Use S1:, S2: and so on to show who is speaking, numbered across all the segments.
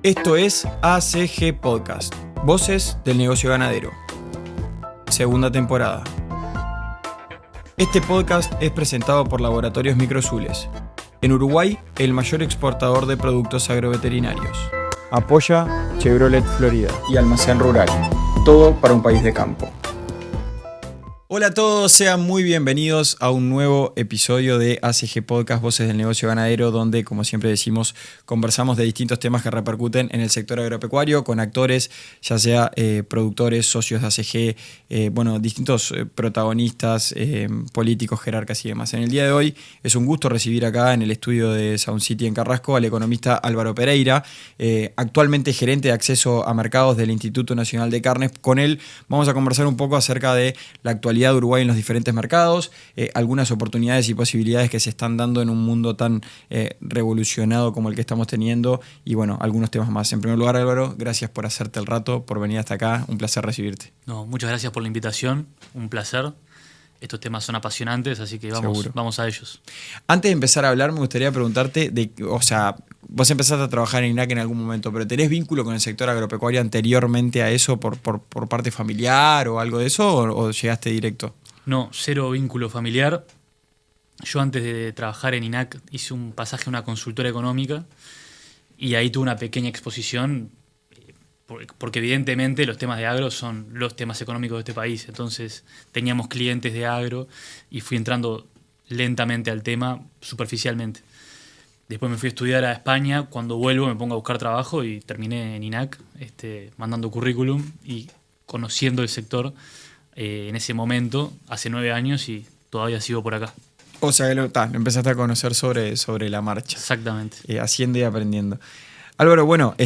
S1: Esto es ACG Podcast, Voces del Negocio Ganadero. Segunda temporada. Este podcast es presentado por Laboratorios Microzules. En Uruguay, el mayor exportador de productos agroveterinarios. Apoya Chevrolet Florida y Almacén Rural. Todo para un país de campo. Hola a todos, sean muy bienvenidos a un nuevo episodio de ACG Podcast, Voces del Negocio Ganadero, donde, como siempre decimos, conversamos de distintos temas que repercuten en el sector agropecuario, con actores, ya sea productores, socios de ACG, distintos protagonistas, políticos, jerarcas y demás. En el día de hoy es un gusto recibir acá en el estudio de Sound City en Carrasco al economista Álvaro Pereira, actualmente gerente de acceso a mercados del Instituto Nacional de Carnes. Con él vamos a conversar un poco acerca de la actualidad de Uruguay en los diferentes mercados, algunas oportunidades y posibilidades que se están dando en un mundo tan revolucionado como el que estamos teniendo y bueno, algunos temas más. En primer lugar, Álvaro, gracias por hacerte el rato, por venir hasta acá, un placer recibirte.
S2: No, muchas gracias por la invitación, un placer. Estos temas son apasionantes, así que vamos a ellos.
S1: Antes de empezar a hablar, me gustaría preguntarte, vos empezaste a trabajar en INAC en algún momento, pero ¿tenés vínculo con el sector agropecuario anteriormente a eso por parte familiar o algo de eso o llegaste directo?
S2: No, cero vínculo familiar. Yo antes de trabajar en INAC hice un pasaje a una consultora económica y ahí tuve una pequeña exposición porque evidentemente los temas de agro son los temas económicos de este país. Entonces teníamos clientes de agro y fui entrando lentamente al tema, superficialmente. Después me fui a estudiar a España. Cuando vuelvo me pongo a buscar trabajo y terminé en INAC mandando currículum y conociendo el sector en ese momento, hace 9 años, y todavía sigo por acá.
S1: O sea que lo empezaste a conocer sobre la marcha.
S2: Exactamente.
S1: Haciendo y aprendiendo. Álvaro, bueno,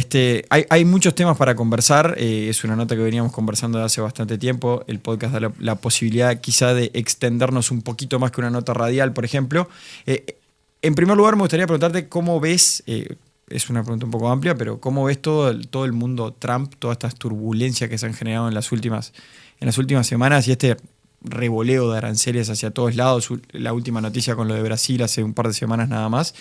S1: hay muchos temas para conversar. Es una nota que veníamos conversando de hace bastante tiempo. El podcast da la posibilidad quizá de extendernos un poquito más que una nota radial, por ejemplo. En primer lugar, me gustaría preguntarte cómo ves, es una pregunta un poco amplia, pero cómo ves todo el mundo Trump, todas estas turbulencias que se han generado en las últimas semanas y este revoleo de aranceles hacia todos lados, la última noticia con lo de Brasil hace un par de semanas nada más.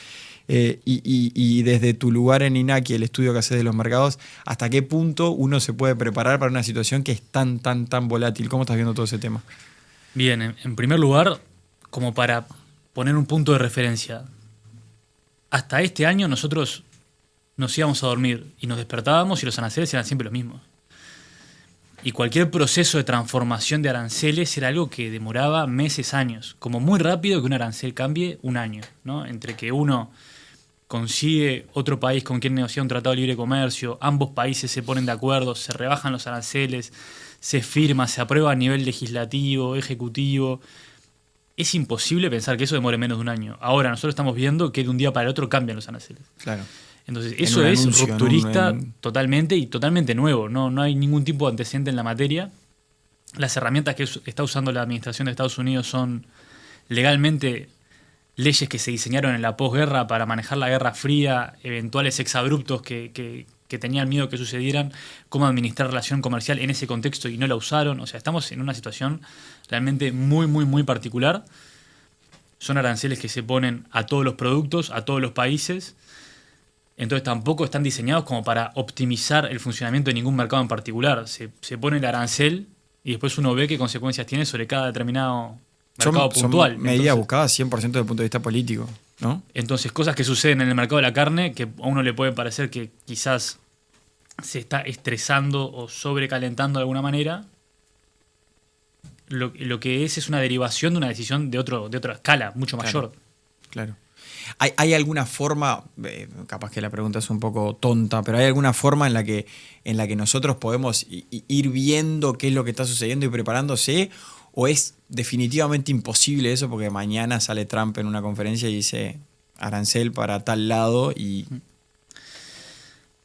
S1: Y desde tu lugar en INAC y el estudio que haces de los mercados, ¿hasta qué punto uno se puede preparar para una situación que es tan volátil? ¿Cómo estás viendo todo ese tema?
S2: Bien, en primer lugar, como para poner un punto de referencia, hasta este año nosotros nos íbamos a dormir y nos despertábamos y los aranceles eran siempre los mismos. Y cualquier proceso de transformación de aranceles era algo que demoraba meses, años. Como muy rápido que un arancel cambie, un año, ¿no? Entre que uno consigue otro país con quien negociar un tratado de libre comercio, ambos países se ponen de acuerdo, se rebajan los aranceles, se firma, se aprueba a nivel legislativo, ejecutivo. Es imposible pensar que eso demore menos de un año. Ahora nosotros estamos viendo que de un día para el otro cambian los aranceles.
S1: Claro.
S2: Entonces eso es rupturista totalmente y totalmente nuevo. No hay ningún tipo de antecedente en la materia. Las herramientas que está usando la administración de Estados Unidos son legalmente leyes que se diseñaron en la posguerra para manejar la Guerra Fría, eventuales exabruptos que tenían miedo que sucedieran, cómo administrar relación comercial en ese contexto y no la usaron. O sea, estamos en una situación realmente muy particular. Son aranceles que se ponen a todos los productos, a todos los países. Entonces tampoco están diseñados como para optimizar el funcionamiento de ningún mercado en particular. Se pone el arancel y después uno ve qué consecuencias tiene sobre cada determinado mercado puntual.
S1: Son medidas buscadas 100% desde el punto de vista político, ¿no?
S2: Entonces, cosas que suceden en el mercado de la carne, que a uno le puede parecer que quizás se está estresando o sobrecalentando de alguna manera, lo que es una derivación de una decisión de otra escala, mucho mayor.
S1: Claro. ¿Hay alguna forma, capaz que la pregunta es un poco tonta, pero hay alguna forma en la que nosotros podemos ir viendo qué es lo que está sucediendo y preparándose? ¿O es definitivamente imposible eso porque mañana sale Trump en una conferencia y dice arancel para tal lado y...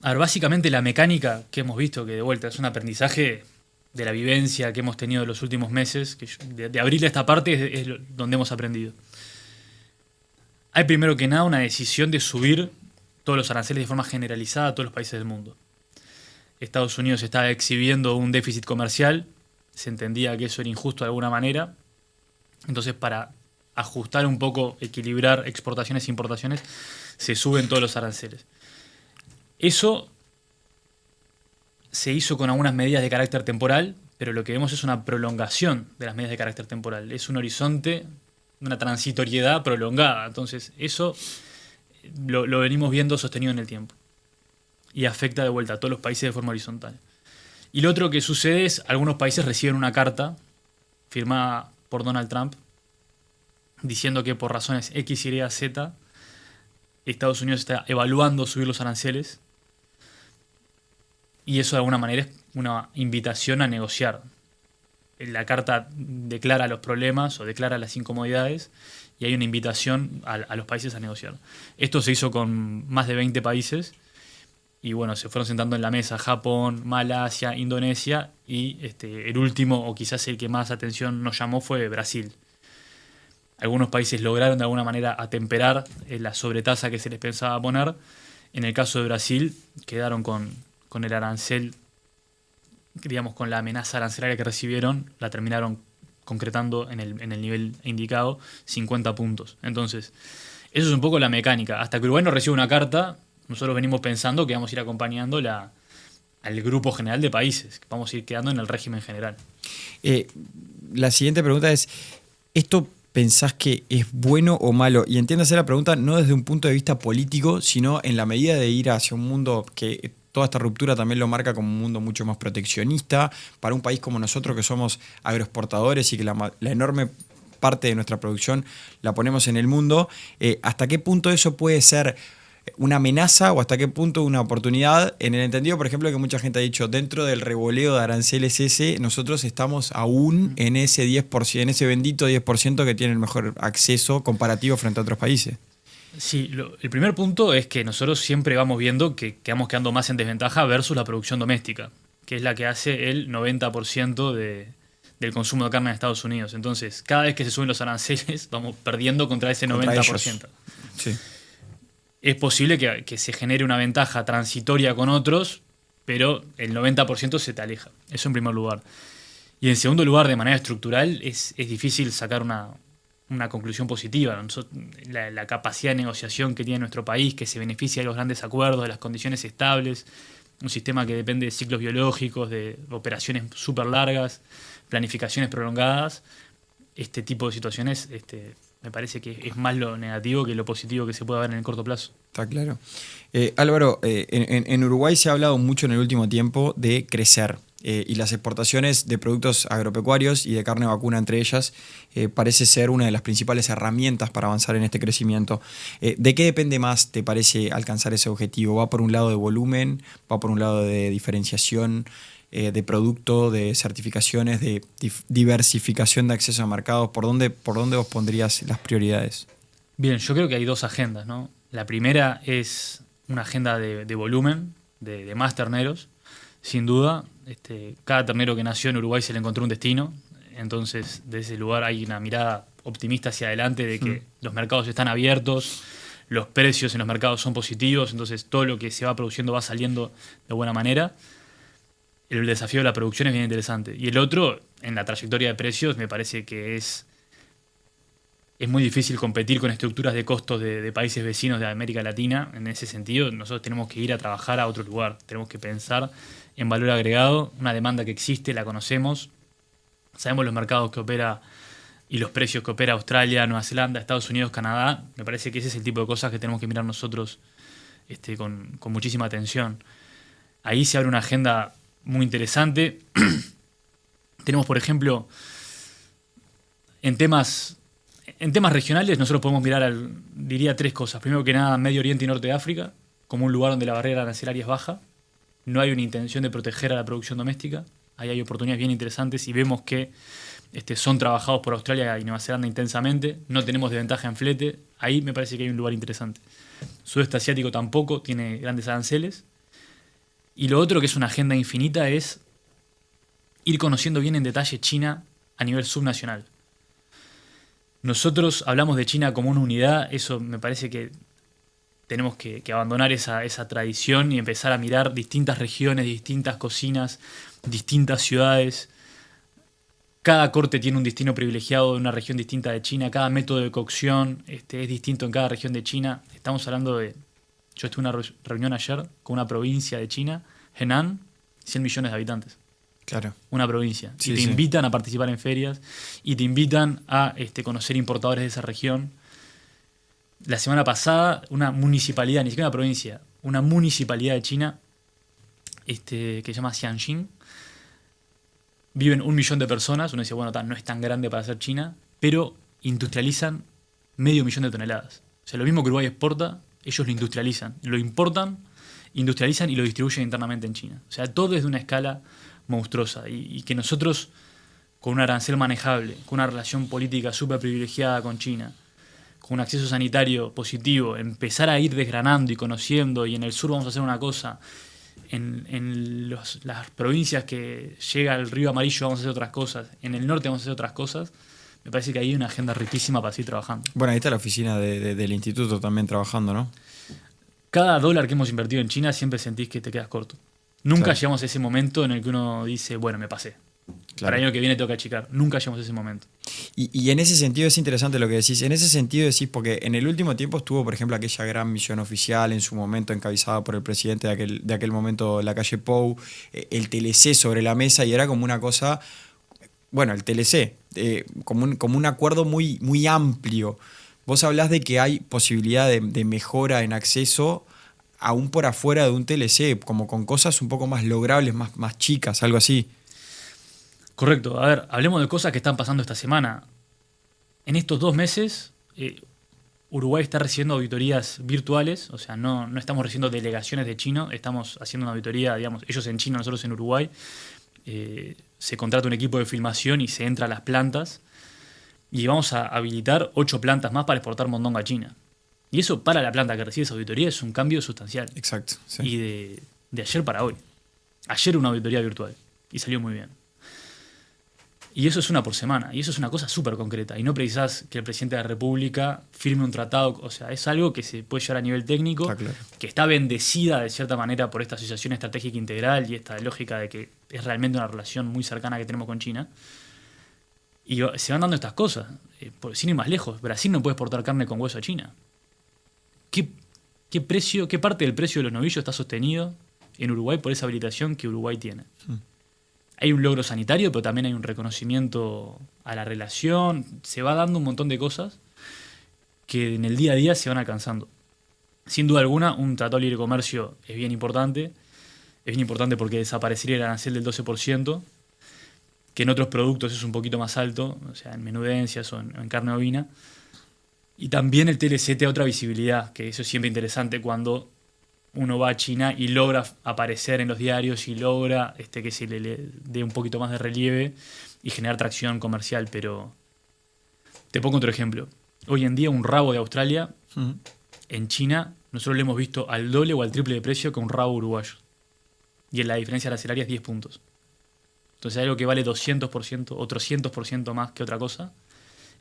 S2: A ver, básicamente la mecánica que hemos visto, que de vuelta es un aprendizaje de la vivencia que hemos tenido en los últimos meses, que de abril a esta parte es donde hemos aprendido. Hay primero que nada una decisión de subir todos los aranceles de forma generalizada a todos los países del mundo. Estados Unidos estaba exhibiendo un déficit comercial, se entendía que eso era injusto de alguna manera, entonces para ajustar un poco, equilibrar exportaciones e importaciones, se suben todos los aranceles. Eso se hizo con algunas medidas de carácter temporal, pero lo que vemos es una prolongación de las medidas de carácter temporal. Es un horizonte, una transitoriedad prolongada. Entonces, eso lo venimos viendo sostenido en el tiempo. Y afecta de vuelta a todos los países de forma horizontal. Y lo otro que sucede es, algunos países reciben una carta firmada por Donald Trump diciendo que por razones X, Y, Z, Estados Unidos está evaluando subir los aranceles. Y eso de alguna manera es una invitación a negociar. La carta declara los problemas o declara las incomodidades y hay una invitación a los países a negociar. Esto se hizo con más de 20 países y bueno, se fueron sentando en la mesa Japón, Malasia, Indonesia y el último, o quizás el que más atención nos llamó, fue Brasil. Algunos países lograron de alguna manera atemperar la sobretasa que se les pensaba poner. En el caso de Brasil quedaron con el arancel, digamos, con la amenaza arancelaria que recibieron, la terminaron concretando en el nivel indicado, 50 puntos. Entonces, eso es un poco la mecánica. Hasta que Uruguay no recibe una carta, nosotros venimos pensando que vamos a ir acompañando al grupo general de países, que vamos a ir quedando en el régimen general.
S1: La siguiente pregunta es, ¿esto pensás que es bueno o malo? Y entiéndase la pregunta no desde un punto de vista político, sino en la medida de ir hacia un mundo que toda esta ruptura también lo marca como un mundo mucho más proteccionista para un país como nosotros, que somos agroexportadores y que la enorme parte de nuestra producción la ponemos en el mundo. ¿Hasta qué punto eso puede ser una amenaza o hasta qué punto una oportunidad? En el entendido, por ejemplo, que mucha gente ha dicho, dentro del revoleo de aranceles ese, nosotros estamos aún en ese 10%, en ese bendito 10% que tiene el mejor acceso comparativo frente a otros países.
S2: Sí, el primer punto es que nosotros siempre vamos viendo que vamos quedando más en desventaja versus la producción doméstica, que es la que hace el 90% del consumo de carne en Estados Unidos. Entonces, cada vez que se suben los aranceles, vamos perdiendo contra ese 90%.
S1: Sí.
S2: Es posible que se genere una ventaja transitoria con otros, pero el 90% se te aleja. Eso en primer lugar. Y en segundo lugar, de manera estructural, es difícil sacar una conclusión positiva. La capacidad de negociación que tiene nuestro país, que se beneficia de los grandes acuerdos, de las condiciones estables, un sistema que depende de ciclos biológicos, de operaciones súper largas, planificaciones prolongadas. Este tipo de situaciones me parece que es más lo negativo que lo positivo que se puede ver en el corto plazo.
S1: Está claro. Álvaro, en Uruguay se ha hablado mucho en el último tiempo de crecer. Y las exportaciones de productos agropecuarios y de carne vacuna entre ellas parece ser una de las principales herramientas para avanzar en este crecimiento. ¿De qué depende más, te parece, alcanzar ese objetivo? ¿Va por un lado de volumen? ¿Va por un lado de diferenciación de producto, de certificaciones, de diversificación de acceso a mercados? ¿Por dónde vos pondrías las prioridades?
S2: Bien, yo creo que hay dos agendas, ¿no? La primera es una agenda de volumen, de más terneros. Sin duda, cada ternero que nació en Uruguay se le encontró un destino. Entonces, desde ese lugar hay una mirada optimista hacia adelante de que los mercados están abiertos, los precios en los mercados son positivos, entonces todo lo que se va produciendo va saliendo de buena manera. El desafío de la producción es bien interesante. Y el otro, en la trayectoria de precios, me parece que es muy difícil competir con estructuras de costos de países vecinos de América Latina. En ese sentido, nosotros tenemos que ir a trabajar a otro lugar. Tenemos que pensar en valor agregado, una demanda que existe, la conocemos. Sabemos los mercados que opera y los precios que opera Australia, Nueva Zelanda, Estados Unidos, Canadá. Me parece que ese es el tipo de cosas que tenemos que mirar nosotros con muchísima atención. Ahí se abre una agenda muy interesante. Tenemos, por ejemplo, en temas regionales, nosotros podemos mirar, diría, tres cosas. Primero que nada, Medio Oriente y Norte de África, como un lugar donde la barrera arancelaria es baja. No hay una intención de proteger a la producción doméstica. Ahí hay oportunidades bien interesantes y vemos que son trabajados por Australia y Nueva Zelanda intensamente. No tenemos desventaja en flete. Ahí me parece que hay un lugar interesante. Sudeste Asiático tampoco tiene grandes aranceles. Y lo otro, que es una agenda infinita, es ir conociendo bien en detalle China a nivel subnacional. Nosotros hablamos de China como una unidad. Eso me parece que tenemos que abandonar esa tradición y empezar a mirar distintas regiones, distintas cocinas, distintas ciudades. Cada corte tiene un destino privilegiado de una región distinta de China. Cada método de cocción es distinto en cada región de China. Estamos hablando de... Yo estuve en una reunión ayer con una provincia de China, Henan, 100 millones de habitantes.
S1: Claro.
S2: Una provincia.
S1: Sí,
S2: y te
S1: sí.
S2: invitan a participar en ferias y te invitan a conocer importadores de esa región. La semana pasada, una municipalidad, ni siquiera una provincia, una municipalidad de China, que se llama Xianxin, viven 1 millón de personas. Uno dice, bueno, no es tan grande para ser China, pero industrializan 500.000 de toneladas. O sea, lo mismo que Uruguay exporta, ellos lo industrializan. Lo importan, industrializan y lo distribuyen internamente en China. O sea, todo es de una escala monstruosa. Y que nosotros, con un arancel manejable, con una relación política súper privilegiada con China, con un acceso sanitario positivo, empezar a ir desgranando y conociendo, y en el sur vamos a hacer una cosa, en las provincias que llega el río Amarillo vamos a hacer otras cosas, en el norte vamos a hacer otras cosas. Me parece que ahí hay una agenda riquísima para seguir trabajando.
S1: Bueno, ahí está la oficina del instituto también trabajando, ¿no?
S2: Cada dólar que hemos invertido en China siempre sentís que te quedas corto. Nunca
S1: Claro.
S2: llegamos a ese momento en el que uno dice, bueno, me pasé.
S1: Claro.
S2: Para el año que viene tengo que achicar. Nunca llegamos a ese momento.
S1: Y en ese sentido es interesante lo que decís. En ese sentido decís, porque en el último tiempo estuvo, por ejemplo, aquella gran misión oficial en su momento encabezada por el presidente de aquel momento, Lacalle Pou, el TLC sobre la mesa, y era como una cosa, bueno, el TLC, como un acuerdo muy, muy amplio. Vos hablás de que hay posibilidad de mejora en acceso aún por afuera de un TLC, como con cosas un poco más logrables, más chicas, algo así.
S2: Correcto. A ver, hablemos de cosas que están pasando esta semana. En estos 2 meses, Uruguay está recibiendo auditorías virtuales, o sea, no estamos recibiendo delegaciones de chinos, estamos haciendo una auditoría, digamos, ellos en China, nosotros en Uruguay. Se contrata un equipo de filmación y se entra a las plantas, y vamos a habilitar 8 plantas más para exportar mondongo a China. Y eso, para la planta que recibe esa auditoría, es un cambio sustancial.
S1: Exacto. Sí.
S2: Y de ayer para hoy. Ayer una auditoría virtual y salió muy bien. Y eso es una por semana, y eso es una cosa súper concreta. Y no precisás que el presidente de la República firme un tratado, o sea, es algo que se puede llevar a nivel técnico,
S1: Está claro.
S2: que está bendecida de cierta manera por esta asociación estratégica integral y esta lógica de que es realmente una relación muy cercana que tenemos con China. Y se van dando estas cosas. Sin ir más lejos, Brasil no puede exportar carne con hueso a China. ¿Qué precio, qué parte del precio de los novillos está sostenido en Uruguay por esa habilitación que Uruguay tiene? Hay un logro sanitario, pero también hay un reconocimiento a la relación. Se va dando un montón de cosas que en el día a día se van alcanzando. Sin duda alguna, un tratado de libre comercio es bien importante. Es bien importante porque desaparecería el arancel del 12%, que en otros productos es un poquito más alto, o sea, en menudencias o en carne ovina. Y también el TLC te da otra visibilidad, que eso es siempre interesante cuando uno va a China y logra aparecer en los diarios y logra que se le dé un poquito más de relieve y generar tracción comercial. Pero te pongo otro ejemplo. Hoy en día un rabo de Australia, en China, nosotros le hemos visto al doble o al triple de precio que un rabo uruguayo. Y la diferencia arancelaria es 10 puntos. Entonces hay algo que vale 200% o 300% más que otra cosa.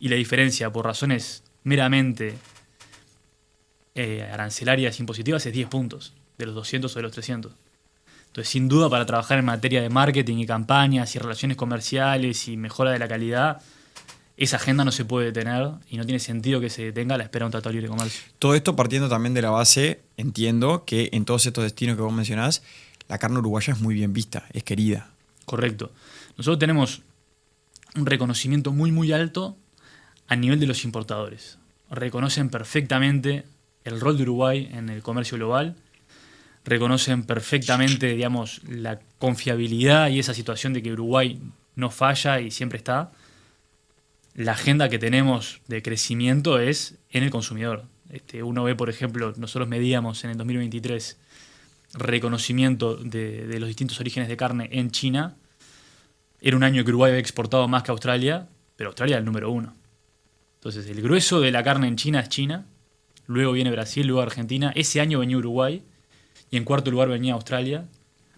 S2: Y la diferencia por razones meramente arancelarias impositivas es 10 puntos, de los 200 o de los 300. Entonces, sin duda, para trabajar en materia de marketing y campañas y relaciones comerciales y mejora de la calidad, esa agenda no se puede detener y no tiene sentido que se detenga a la espera de un tratado de libre comercio.
S1: Todo esto partiendo también de la base, entiendo que en todos estos destinos que vos mencionás, la carne uruguaya es muy bien vista, es querida.
S2: Correcto. Nosotros tenemos un reconocimiento muy, muy alto a nivel de los importadores. Reconocen perfectamente el rol de Uruguay en el comercio global, reconocen perfectamente, digamos, la confiabilidad y esa situación de que Uruguay no falla y siempre está. La agenda que tenemos de crecimiento es en el consumidor. Uno ve, por ejemplo, nosotros medíamos en el 2023 reconocimiento de los distintos orígenes de carne en China. Era un año que Uruguay había exportado más que Australia, pero Australia era el número 1. Entonces, el grueso de la carne en China es China, luego viene Brasil, luego Argentina. Ese año venía Uruguay y en cuarto lugar venía Australia,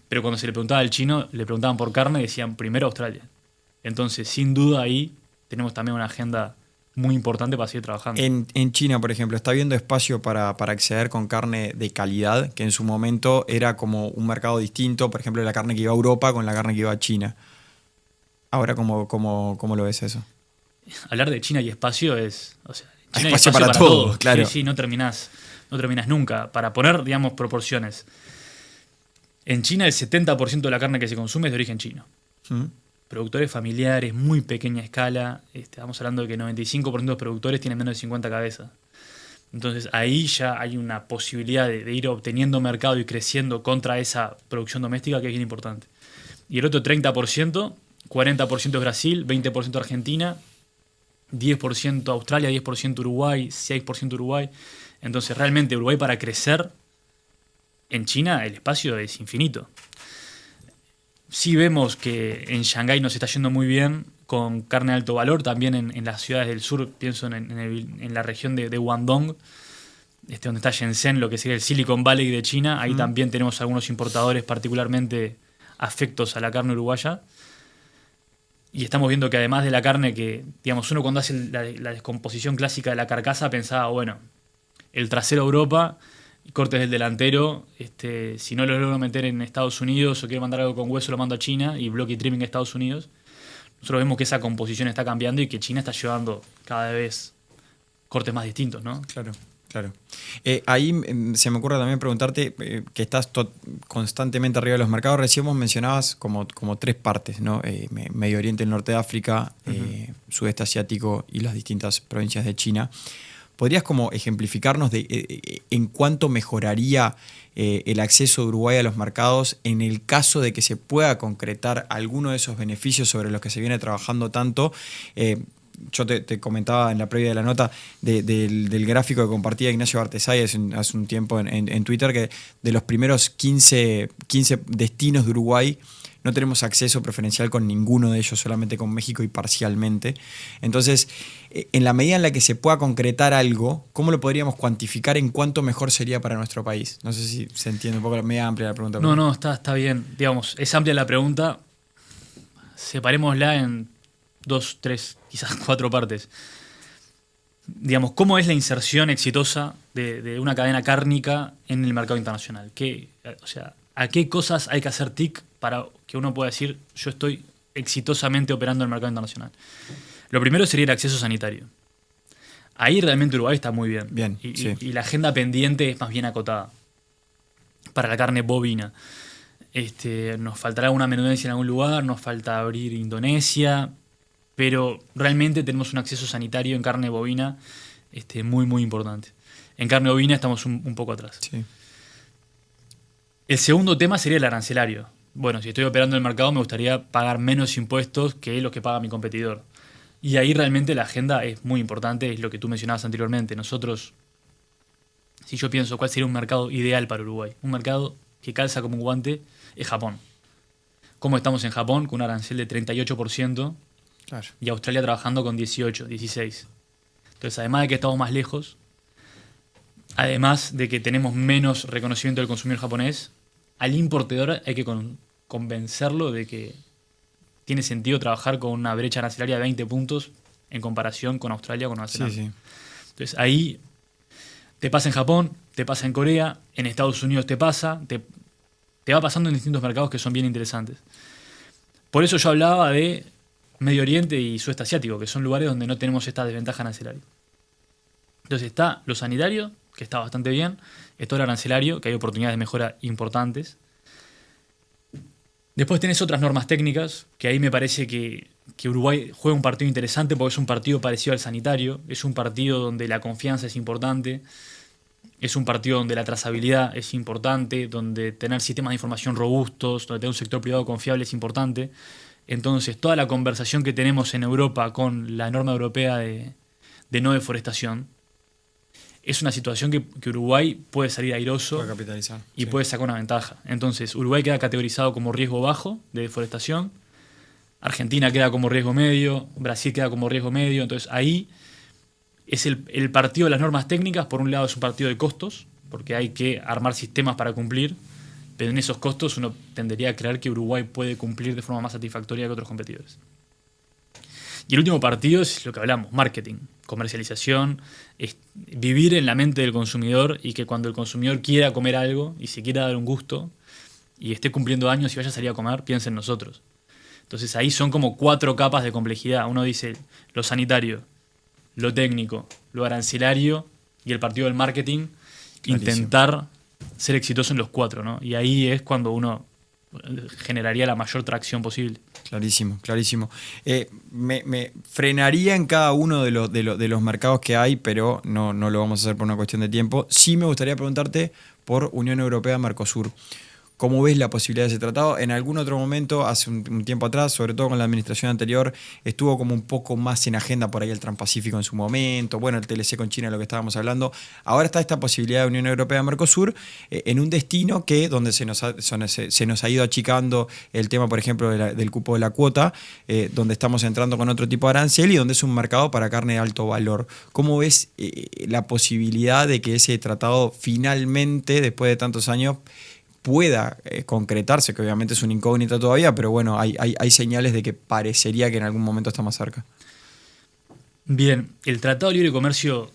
S2: pero cuando se le preguntaba al chino, le preguntaban por carne y decían primero Australia. Entonces, sin duda ahí tenemos también una agenda muy importante para seguir trabajando.
S1: En China, por ejemplo, ¿está habiendo espacio para acceder con carne de calidad? Que en su momento era como un mercado distinto, por ejemplo, la carne que iba a Europa con la carne que iba a China. Ahora, ¿cómo lo ves eso?
S2: Hablar de China y espacio es... O sea,
S1: China hay espacio para todo, claro.
S2: Sí, no terminás nunca. Para poner, digamos, proporciones. En China el 70% de la carne que se consume es de origen chino. Productores familiares, muy pequeña escala. Estamos hablando de que el 95% de los productores tienen menos de 50 cabezas. Entonces ahí ya hay una posibilidad de ir obteniendo mercado y creciendo contra esa producción doméstica que es bien importante. Y el otro 30%, 40% es Brasil, 20% Argentina, 10% Australia, 10% Uruguay, 6% Uruguay. Entonces realmente Uruguay para crecer, en China el espacio es infinito. Sí vemos que en Shanghái nos está yendo muy bien con carne de alto valor, también en las ciudades del sur, pienso en la región de Guangdong, donde está Shenzhen, lo que sería el Silicon Valley de China. Ahí también tenemos algunos importadores particularmente afectos a la carne uruguaya. Y estamos viendo que además de la carne que, digamos, uno cuando hace la descomposición clásica de la carcasa pensaba, bueno, el trasero a Europa, cortes del delantero, si no lo logro meter en Estados Unidos o quiero mandar algo con hueso, lo mando a China y block y trimming a Estados Unidos. Nosotros vemos que esa composición está cambiando y que China está llevando cada vez cortes más distintos, ¿no?
S1: Claro. Ahí se me ocurre también preguntarte que estás constantemente arriba de los mercados. Recién vos mencionabas como tres partes, ¿no? Medio Oriente, el norte de África, sudeste asiático y las distintas provincias de China. ¿Podrías como ejemplificarnos en cuánto mejoraría el acceso de Uruguay a los mercados en el caso de que se pueda concretar alguno de esos beneficios sobre los que se viene trabajando tanto? Yo te comentaba en la previa de la nota del gráfico que compartía Ignacio Bartesay hace un tiempo en Twitter, que de los primeros 15 destinos de Uruguay no tenemos acceso preferencial con ninguno de ellos, solamente con México y parcialmente. Entonces, en la medida en la que se pueda concretar algo, ¿cómo lo podríamos cuantificar en cuánto mejor sería para nuestro país? No sé si se entiende un poco, media amplia la pregunta.
S2: No, está bien. Digamos, es amplia la pregunta. Separémosla en 2, 3, quizás 4 partes. Digamos, ¿cómo es la inserción exitosa de una cadena cárnica en el mercado internacional? ¿A qué cosas hay que hacer tic para que uno pueda decir yo estoy exitosamente operando en el mercado internacional? Lo primero sería el acceso sanitario. Ahí realmente Uruguay está muy bien. Y la agenda pendiente es más bien acotada. Para la carne bovina. Nos faltará una menudencia en algún lugar, nos falta abrir Indonesia, pero realmente tenemos un acceso sanitario en carne bovina muy, muy importante. En carne bovina estamos un poco atrás.
S1: Sí.
S2: El segundo tema sería el arancelario. Bueno, si estoy operando en el mercado me gustaría pagar menos impuestos que los que paga mi competidor. Y ahí realmente la agenda es muy importante, es lo que tú mencionabas anteriormente. Nosotros, si yo pienso cuál sería un mercado ideal para Uruguay, un mercado que calza como un guante, es Japón. ¿Cómo estamos en Japón? Con un arancel de 38%, claro, y Australia trabajando con 18, 16. Entonces, además de que estamos más lejos, además de que tenemos menos reconocimiento del consumidor japonés, al importador hay que convencerlo de que tiene sentido trabajar con una brecha arancelaria de 20 puntos en comparación con Australia o con Nueva Zelanda. Sí. Entonces ahí te pasa en Japón, te pasa en Corea, en Estados Unidos te pasa, te va pasando en distintos mercados que son bien interesantes. Por eso yo hablaba de Medio Oriente y Sudeste Asiático, que son lugares donde no tenemos esta desventaja arancelaria. Entonces está lo sanitario, que está bastante bien, está el arancelario, que hay oportunidades de mejora importantes. Después tenés otras normas técnicas, que ahí me parece que Uruguay juega un partido interesante porque es un partido parecido al sanitario, es un partido donde la confianza es importante, es un partido donde la trazabilidad es importante, donde tener sistemas de información robustos, donde tener un sector privado confiable es importante. Entonces, toda la conversación que tenemos en Europa con la norma europea de no deforestación, es una situación que Uruguay puede salir airoso,
S1: puede capitalizar,
S2: y puede sacar una ventaja. Entonces, Uruguay queda categorizado como riesgo bajo de deforestación, Argentina queda como riesgo medio, Brasil queda como riesgo medio. Entonces, ahí es el partido de las normas técnicas. Por un lado es un partido de costos, porque hay que armar sistemas para cumplir, pero en esos costos uno tendería a creer que Uruguay puede cumplir de forma más satisfactoria que otros competidores. Y el último partido es lo que hablamos, marketing, comercialización, es vivir en la mente del consumidor y que cuando el consumidor quiera comer algo y se quiera dar un gusto y esté cumpliendo años y vaya a salir a comer, piensa en nosotros. Entonces ahí son como 4 capas de complejidad. Uno dice lo sanitario, lo técnico, lo arancelario y el partido del marketing. Clarísimo. Intentar ser exitoso en los 4, ¿no? Y ahí es cuando uno generaría la mayor tracción posible.
S1: Clarísimo, clarísimo. Me frenaría en cada uno de los mercados que hay, pero no lo vamos a hacer por una cuestión de tiempo. Sí me gustaría preguntarte por Unión Europea-Mercosur. ¿Cómo ves la posibilidad de ese tratado? En algún otro momento, hace un tiempo atrás, sobre todo con la administración anterior, estuvo como un poco más en agenda por ahí el Transpacífico en su momento, bueno, el TLC con China, lo que estábamos hablando. Ahora está esta posibilidad de Unión Europea-Mercosur en un destino que, donde se nos ha ido achicando el tema, por ejemplo, del cupo de la cuota, donde estamos entrando con otro tipo de arancel y donde es un mercado para carne de alto valor. ¿Cómo ves la posibilidad de que ese tratado finalmente, después de tantos años, pueda concretarse, que obviamente es una incógnita todavía, pero bueno, hay señales de que parecería que en algún momento está más cerca?
S2: Bien, el Tratado de Libre Comercio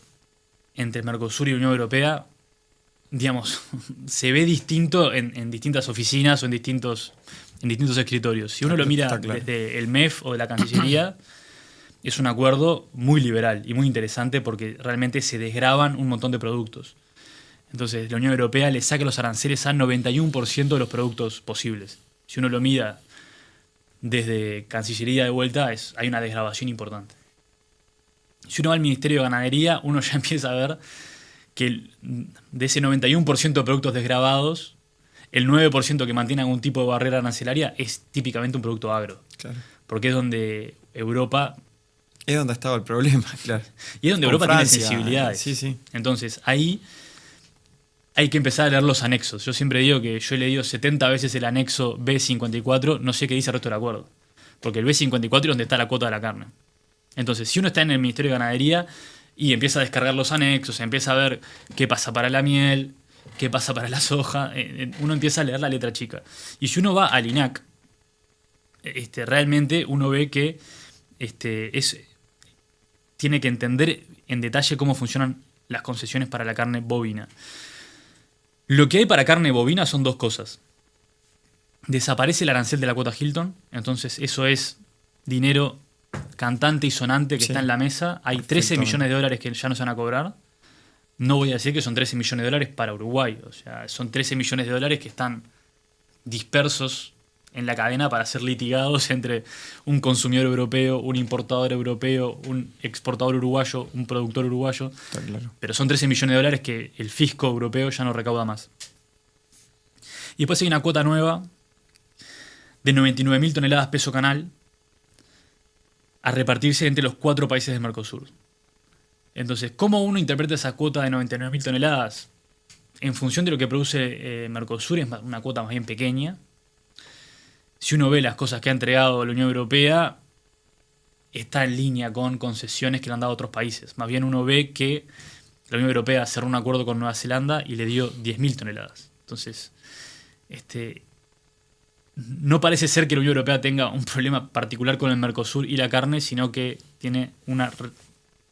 S2: entre Mercosur y Unión Europea, digamos, se ve distinto en distintas oficinas o en distintos escritorios. Si uno lo mira desde el MEF o de la Cancillería, es un acuerdo muy liberal y muy interesante porque realmente se desgravan un montón de productos. Entonces, la Unión Europea le saca los aranceles al 91% de los productos posibles. Si uno lo mira desde Cancillería de vuelta, hay una desgravación importante. Si uno va al Ministerio de Ganadería, uno ya empieza a ver que de ese 91% de productos desgravados, el 9% que mantiene algún tipo de barrera arancelaria es típicamente un producto agro. Claro. Porque es donde Europa...
S1: Es donde ha estado el problema, claro.
S2: Y es donde
S1: con
S2: Europa
S1: Francia,
S2: tiene sensibilidades.
S1: Sí.
S2: Entonces, ahí hay que empezar a leer los anexos. Yo siempre digo que yo he leído 70 veces el anexo B54, no sé qué dice el resto del acuerdo. Porque el B54 es donde está la cuota de la carne. Entonces, si uno está en el Ministerio de Ganadería y empieza a descargar los anexos, empieza a ver qué pasa para la miel, qué pasa para la soja, uno empieza a leer la letra chica. Y si uno va al INAC, realmente uno ve que tiene que entender en detalle cómo funcionan las concesiones para la carne bovina. Lo que hay para carne bovina son dos cosas. Desaparece el arancel de la cuota Hilton, entonces eso es dinero cantante y sonante que está en la mesa. Hay 13 millones de dólares que ya no se van a cobrar. No voy a decir que son 13 millones de dólares para Uruguay, o sea, son 13 millones de dólares que están dispersos en la cadena para ser litigados entre un consumidor europeo, un importador europeo, un exportador uruguayo, un productor uruguayo.
S1: Está claro.
S2: Pero son 13 millones de dólares que el fisco europeo ya no recauda más. Y después hay una cuota nueva de 99.000 toneladas peso canal a repartirse entre los 4 países de Mercosur. Entonces, ¿cómo uno interpreta esa cuota de 99.000 toneladas? En función de lo que produce Mercosur, es una cuota más bien pequeña. Si uno ve las cosas que ha entregado la Unión Europea, está en línea con concesiones que le han dado a otros países. Más bien uno ve que la Unión Europea cerró un acuerdo con Nueva Zelanda y le dio 10.000 toneladas. Entonces, no parece ser que la Unión Europea tenga un problema particular con el Mercosur y la carne, sino que tiene una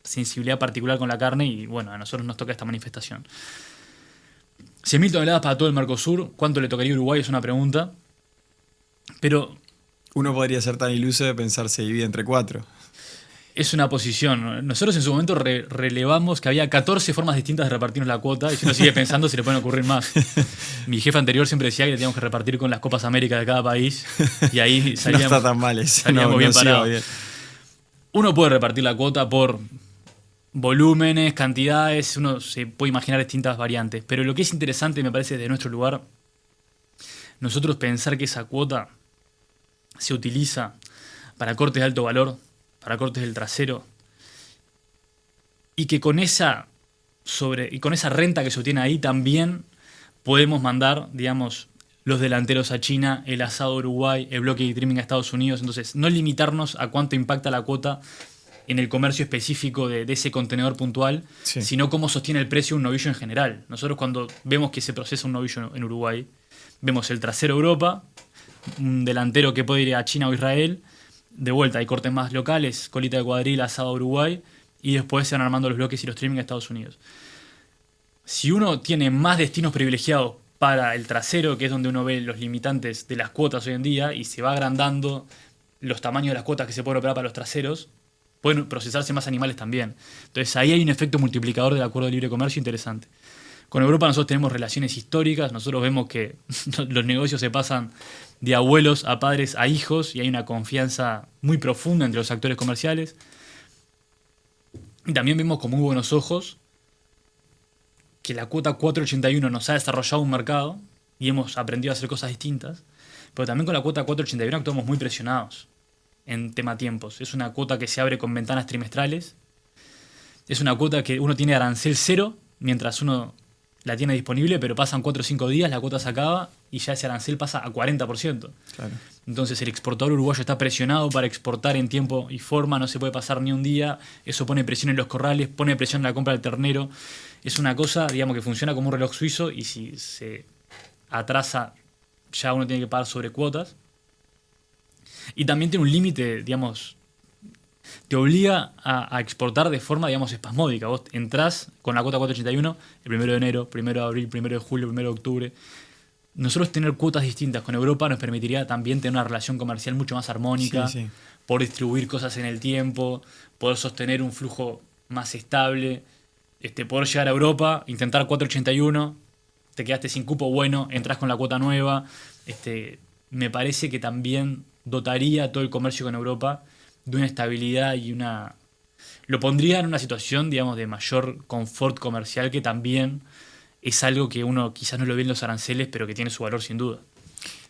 S2: sensibilidad particular con la carne y, bueno, a nosotros nos toca esta manifestación. 100.000 toneladas para todo el Mercosur, ¿cuánto le tocaría a Uruguay? Es una pregunta. Pero
S1: uno podría ser tan iluso de pensar se divide entre 4.
S2: Es una posición. Nosotros en su momento relevamos que había 14 formas distintas de repartirnos la cuota y si uno sigue pensando se le pueden ocurrir más. Mi jefe anterior siempre decía que le teníamos que repartir con las Copas América de cada país y ahí salíamos,
S1: no está tan mal eso.
S2: Salíamos bien parados. Bien. Uno puede repartir la cuota por volúmenes, cantidades, uno se puede imaginar distintas variantes, pero lo que es interesante me parece desde nuestro lugar, nosotros pensar que esa cuota se utiliza para cortes de alto valor, para cortes del trasero, y que con esa renta que se obtiene ahí también podemos mandar, digamos, los delanteros a China, el asado a Uruguay, el bloque de trimming a Estados Unidos. Entonces, no limitarnos a cuánto impacta la cuota en el comercio específico de ese contenedor puntual, sí, sino cómo sostiene el precio un novillo en general. Nosotros cuando vemos que se procesa un novillo en Uruguay, vemos el trasero Europa, un delantero que puede ir a China o Israel, de vuelta hay cortes más locales, colita de cuadril, asado a Uruguay, y después se van armando los bloques y los trimming a Estados Unidos. Si uno tiene más destinos privilegiados para el trasero, que es donde uno ve los limitantes de las cuotas hoy en día, y se va agrandando los tamaños de las cuotas que se pueden operar para los traseros, pueden procesarse más animales también. Entonces ahí hay un efecto multiplicador del acuerdo de libre comercio interesante. Con Europa nosotros tenemos relaciones históricas, nosotros vemos que los negocios se pasan de abuelos a padres a hijos y hay una confianza muy profunda entre los actores comerciales. Y también vemos con muy buenos ojos que la cuota 481 nos ha desarrollado un mercado y hemos aprendido a hacer cosas distintas, pero también con la cuota 481 actuamos muy presionados en tema tiempos. Es una cuota que se abre con ventanas trimestrales, es una cuota que uno tiene arancel cero mientras uno la tiene disponible, pero pasan 4 o 5 días, la cuota se acaba y ya ese arancel pasa a 40%.
S1: Claro.
S2: Entonces el exportador uruguayo está presionado para exportar en tiempo y forma, no se puede pasar ni un día, eso pone presión en los corrales, pone presión en la compra del ternero. Es una cosa, digamos, que funciona como un reloj suizo y si se atrasa ya uno tiene que pagar sobre cuotas. Y también tiene un límite, digamos, te obliga a exportar de forma, digamos, espasmódica. Vos entrás con la cuota 481 el 1 de enero, 1 de abril, 1 de julio, 1 de octubre. Nosotros tener cuotas distintas con Europa nos permitiría también tener una relación comercial mucho más armónica, sí. Poder distribuir cosas en el tiempo, poder sostener un flujo más estable, poder llegar a Europa, intentar 481, te quedaste sin cupo, bueno, entras con la cuota nueva. Me parece que también dotaría todo el comercio con Europa de una estabilidad y lo pondría en una situación, digamos, de mayor confort comercial, que también es algo que uno quizás no lo ve en los aranceles, pero que tiene su valor sin duda.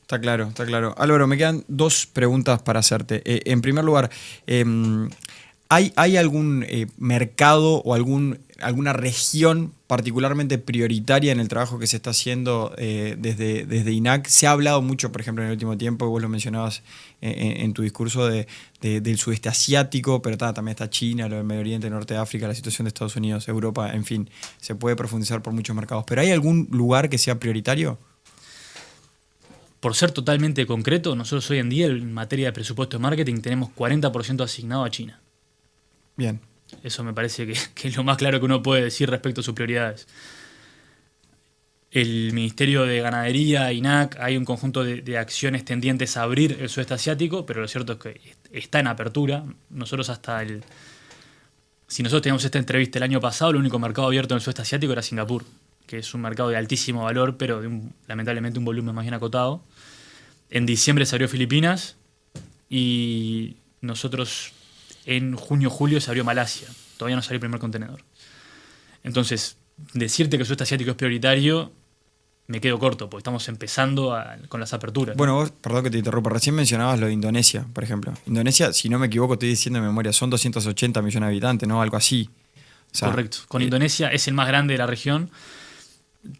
S1: Está claro, está claro. Álvaro, me quedan 2 preguntas para hacerte. En primer lugar, ¿hay algún mercado o alguna región particularmente prioritaria en el trabajo que se está haciendo desde INAC? Se ha hablado mucho, por ejemplo, en el último tiempo, vos lo mencionabas en tu discurso, del sudeste asiático, pero también está China, lo del Medio Oriente, Norte de África, la situación de Estados Unidos, Europa, en fin, se puede profundizar por muchos mercados. ¿Pero hay algún lugar que sea prioritario?
S2: Por ser totalmente concreto, nosotros hoy en día en materia de presupuesto de marketing tenemos 40% asignado a China.
S1: Bien.
S2: Eso me parece que es lo más claro que uno puede decir respecto a sus prioridades. El Ministerio de Ganadería, INAC, hay un conjunto de acciones tendientes a abrir el sudeste asiático, pero lo cierto es que está en apertura. Nosotros si nosotros teníamos esta entrevista el año pasado, el único mercado abierto en el sudeste asiático era Singapur, que es un mercado de altísimo valor, pero lamentablemente un volumen más bien acotado. En diciembre se abrió Filipinas y nosotros en junio-julio se abrió Malasia. Todavía no salió el primer contenedor. Entonces, decirte que el sudeste asiático es prioritario, me quedo corto, porque estamos empezando con las aperturas.
S1: Bueno, vos, perdón que te interrumpa, recién mencionabas lo de Indonesia, por ejemplo. Indonesia, si no me equivoco, estoy diciendo de memoria, son 280 millones de habitantes, ¿no? Algo así.
S2: O sea, correcto. Con Indonesia es el más grande de la región.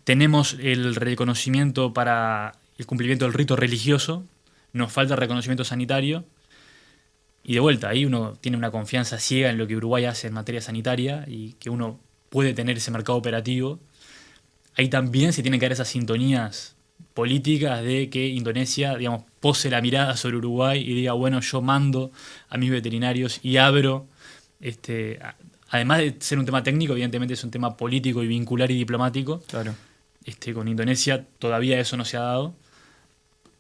S2: Tenemos el reconocimiento para el cumplimiento del rito religioso. Nos falta el reconocimiento sanitario. Y de vuelta, ahí uno tiene una confianza ciega en lo que Uruguay hace en materia sanitaria y que uno puede tener ese mercado operativo. Ahí también se tienen que dar esas sintonías políticas de que Indonesia, digamos, pose la mirada sobre Uruguay y diga, bueno, yo mando a mis veterinarios y abro. Además de ser un tema técnico, evidentemente es un tema político y vincular y diplomático.
S1: Claro.
S2: Con Indonesia todavía eso no se ha dado.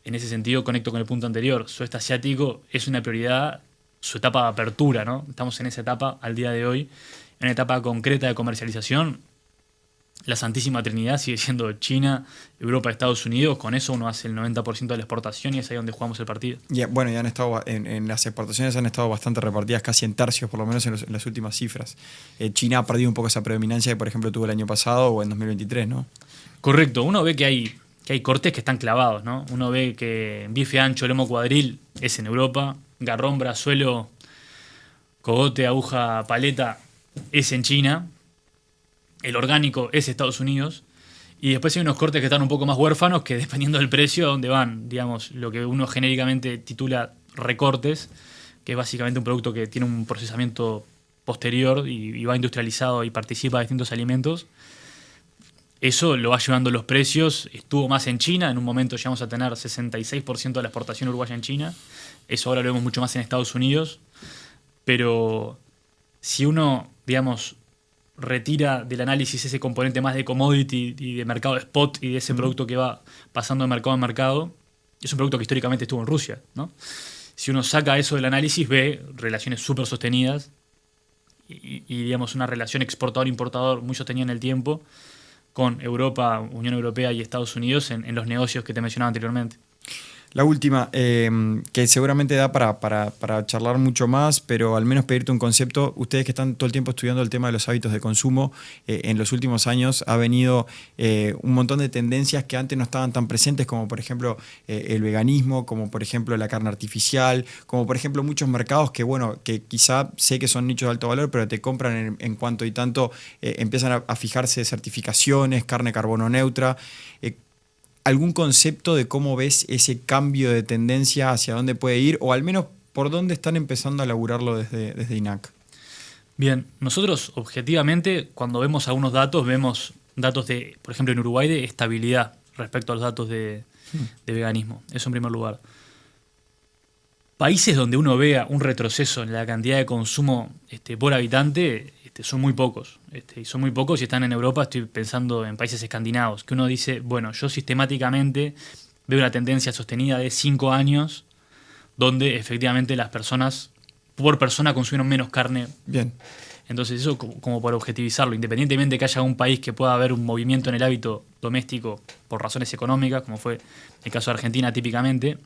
S2: En ese sentido, conecto con el punto anterior. Sudeste asiático es una prioridad, su etapa de apertura, ¿no? Estamos en esa etapa al día de hoy, en una etapa concreta de comercialización. La Santísima Trinidad sigue siendo China, Europa, Estados Unidos. Con eso uno hace el 90% de la exportación y es ahí donde jugamos el partido.
S1: Bueno, ya han estado en las exportaciones han estado bastante repartidas, casi en tercios, por lo menos en las últimas cifras. China ha perdido un poco esa predominancia que, por ejemplo, tuvo el año pasado o en 2023, ¿no?
S2: Correcto. Uno ve que hay cortes que están clavados, ¿no? Uno ve que bife ancho, lomo cuadril es en Europa, garrón, brazuelo, cogote, aguja, paleta es en China, el orgánico es Estados Unidos, y después hay unos cortes que están un poco más huérfanos que dependiendo del precio a dónde van, digamos, lo que uno genéricamente titula recortes, que es básicamente un producto que tiene un procesamiento posterior y va industrializado y participa de distintos alimentos. Eso lo va llevando los precios. Estuvo más en China, en un momento llegamos a tener 66% de la exportación uruguaya en China, eso ahora lo vemos mucho más en Estados Unidos, pero si uno, digamos, retira del análisis ese componente más de commodity y de mercado de spot y de ese producto que va pasando de mercado a mercado, es un producto que históricamente estuvo en Rusia, ¿no? Si uno saca eso del análisis, ve relaciones súper sostenidas y digamos una relación exportador-importador muy sostenida en el tiempo, con Europa, Unión Europea y Estados Unidos en los negocios que te mencionaba anteriormente.
S1: La última, que seguramente da para charlar mucho más, pero al menos pedirte un concepto. Ustedes que están todo el tiempo estudiando el tema de los hábitos de consumo, en los últimos años ha venido un montón de tendencias que antes no estaban tan presentes, como por ejemplo el veganismo, como por ejemplo la carne artificial, como por ejemplo muchos mercados que, bueno, que quizá sé que son nichos de alto valor, pero te compran en cuanto y tanto empiezan a fijarse certificaciones, carne carbono neutra. ¿Algún concepto de cómo ves ese cambio de tendencia, hacia dónde puede ir, o al menos por dónde están empezando a laburarlo desde INAC?
S2: Bien, nosotros objetivamente cuando vemos algunos datos, vemos datos de, por ejemplo en Uruguay, de estabilidad respecto a los datos de veganismo. Eso en primer lugar. Países donde uno vea un retroceso en la cantidad de consumo por habitante son muy pocos. Y son muy pocos y están en Europa. Estoy pensando en países escandinavos, que uno dice, bueno, yo sistemáticamente veo una tendencia sostenida de 5 años donde efectivamente las personas por persona consumieron menos carne.
S1: Bien.
S2: Entonces eso como para objetivizarlo, independientemente de que haya un país que pueda haber un movimiento en el hábito doméstico por razones económicas, como fue el caso de Argentina típicamente,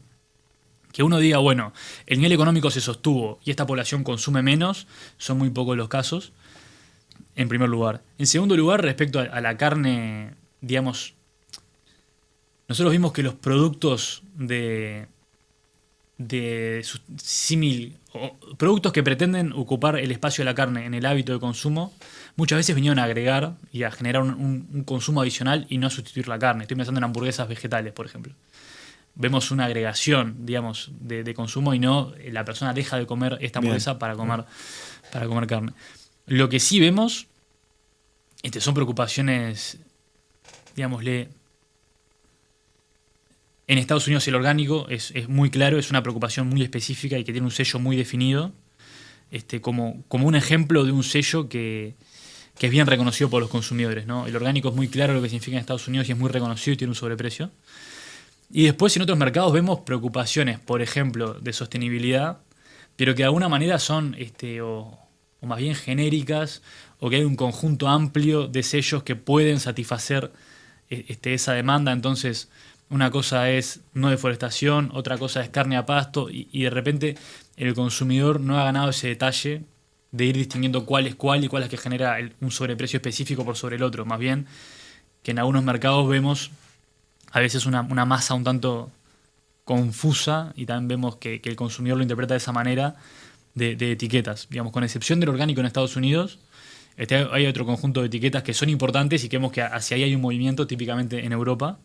S2: que uno diga, bueno, el nivel económico se sostuvo y esta población consume menos, son muy pocos los casos, en primer lugar. En segundo lugar, respecto a la carne, digamos, nosotros vimos que los productos de símil, productos que pretenden ocupar el espacio de la carne en el hábito de consumo, muchas veces vinieron a agregar y a generar un consumo adicional y no a sustituir la carne. Estoy pensando en hamburguesas vegetales, por ejemplo. Vemos una agregación, digamos, de consumo y no la persona deja de comer esta hamburguesa para comer carne. Lo que sí vemos son preocupaciones, digámosle, en Estados Unidos el orgánico es muy claro, es una preocupación muy específica y que tiene un sello muy definido, como un ejemplo de un sello que es bien reconocido por los consumidores, ¿no? El orgánico es muy claro lo que significa en Estados Unidos y es muy reconocido y tiene un sobreprecio. Y después en otros mercados vemos preocupaciones, por ejemplo, de sostenibilidad, pero que de alguna manera son o más bien genéricas, o que hay un conjunto amplio de sellos que pueden satisfacer esa demanda. Entonces, una cosa es no deforestación, otra cosa es carne a pasto, y de repente el consumidor no ha ganado ese detalle de ir distinguiendo cuál es cuál y cuál es que genera un sobreprecio específico por sobre el otro. Más bien que en algunos mercados vemos a veces una masa un tanto confusa y también vemos que el consumidor lo interpreta de esa manera de etiquetas. Digamos, con excepción del orgánico en Estados Unidos, hay otro conjunto de etiquetas que son importantes y que vemos que hacia ahí hay un movimiento típicamente en Europa,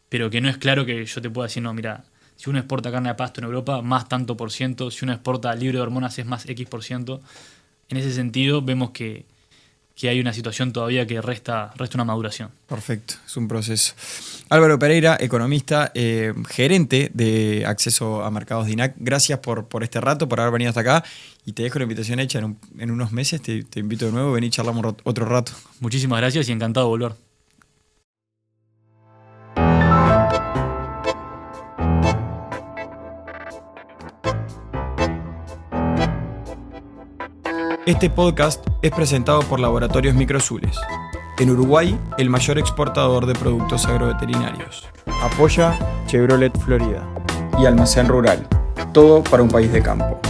S2: pero que no es claro que yo te pueda decir, no, mira, si uno exporta carne a pasto en Europa, más tanto por ciento, si uno exporta libre de hormonas es más X%. En ese sentido vemos que hay una situación todavía que resta una maduración.
S1: Perfecto, es un proceso. Álvaro Pereira, economista, gerente de acceso a mercados de INAC, gracias por este rato, por haber venido hasta acá, y te dejo la invitación hecha en unos meses, te invito de nuevo, vení y charlamos otro rato.
S2: Muchísimas gracias y encantado de volver.
S1: Este podcast es presentado por Laboratorios Microsules. En Uruguay, el mayor exportador de productos agroveterinarios. Apoya Chevrolet Florida. Y Almacén Rural. Todo para un país de campo.